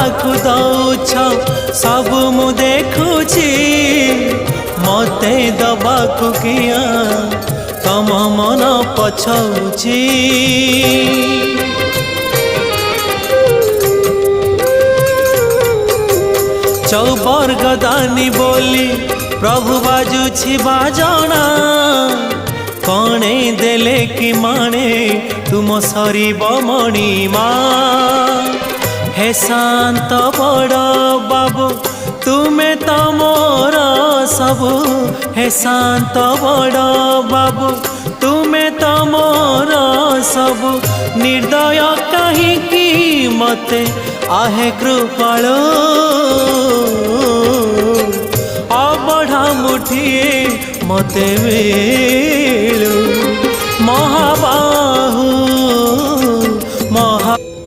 दबाकु दौछ सब मु देखुची मते दबाकु किया तम मन पछौची। चौबर्ग दानी बोली प्रभु बाजुछि बाजना कणे देले कि माणे तुम सरीब मणिमा। हे शांत बड़ बाबू तुमे तो मोर सबु। हे शांत बड़ बाबू तुमे तो मोर सबु। निर्दय कहीं मते आहे कृपालो अबढ़ा मुठिए मते मिलू महाबाहू।